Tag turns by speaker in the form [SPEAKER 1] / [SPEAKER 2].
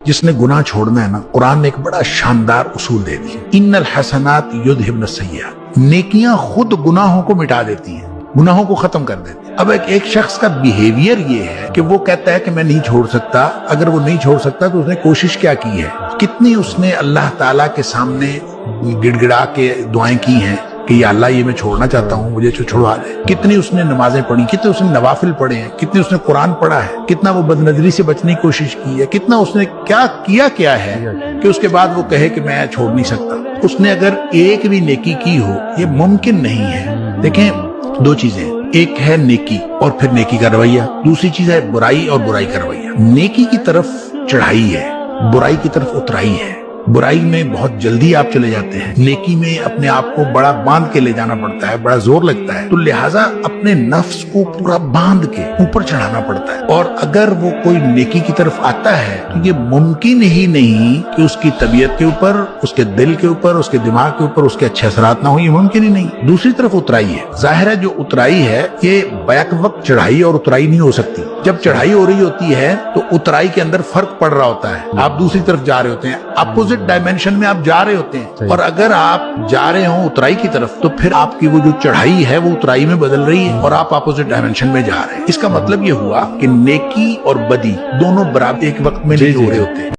[SPEAKER 1] जिसने गुनाह छोड़ना है ना, कुरान ने एक बड़ा शानदार उसूल दे दिया, इन्नल हसनात युद्हिबन सय्यात। नेकियां खुद गुनाहों को मिटा देती हैं, गुनाहों को खत्म कर देती है। अब एक शख्स का बिहेवियर ये है कि वो कहता है कि मैं नहीं छोड़ सकता। अगर वो नहीं छोड़ सकता तो उसने कोशिश क्या की है, कितनी उसने अल्लाह ताला के सामने गिड़गिड़ा के दुआएं की हैं कि या अल्लाह ये मैं छोड़ना चाहता हूँ, मुझे छुड़वा दे। कितनी उसने नमाजें पढ़ी, कितने उसने नवाफिल पढ़े हैं, कितनी उसने कुरान पढ़ा है, कितना वो बदनजरी से बचने की कोशिश की है, कितना उसने क्या है कि उसके बाद वो कहे कि मैं छोड़ नहीं सकता। उसने अगर एक भी नेकी की हो, ये मुमकिन नहीं है। देखें, दो चीजें, एक है नेकी और फिर नेकी का रवैया, दूसरी चीज है बुराई और बुराई का रवैया। नेकी की तरफ चढ़ाई है, बुराई की तरफ उतराई है। बुराई में बहुत जल्दी आप चले जाते हैं, नेकी में अपने आप को बड़ा बांध के ले जाना पड़ता है, बड़ा जोर लगता है। तो लिहाजा अपने नफ्स को पूरा बांध के ऊपर चढ़ाना पड़ता है। और अगर वो कोई नेकी की तरफ आता है तो ये मुमकिन ही नहीं कि उसकी तबीयत के ऊपर, उसके दिल के ऊपर, उसके दिमाग के ऊपर उसके अच्छे असरात ना हो, ये मुमकिन ही नहीं। दूसरी तरफ उतराई है, जाहिर है जो उतराई है ये बैक वक्त चढ़ाई और उतराई नहीं हो सकती। जब चढ़ाई हो रही होती है तो उतराई के अंदर फर्क पड़ रहा होता है, आप दूसरी तरफ जा रहे होते हैं, अपोजिट डायमेंशन में आप जा रहे होते हैं। और अगर आप जा रहे हो उतराई की तरफ तो फिर आपकी वो जो चढ़ाई है वो उतराई में बदल रही है और आप अपोजिट डायमेंशन में जा रहे हैं। इसका मतलब ये हुआ कि नेकी और बदी दोनों बराबर एक वक्त में नहीं हो रहे होते।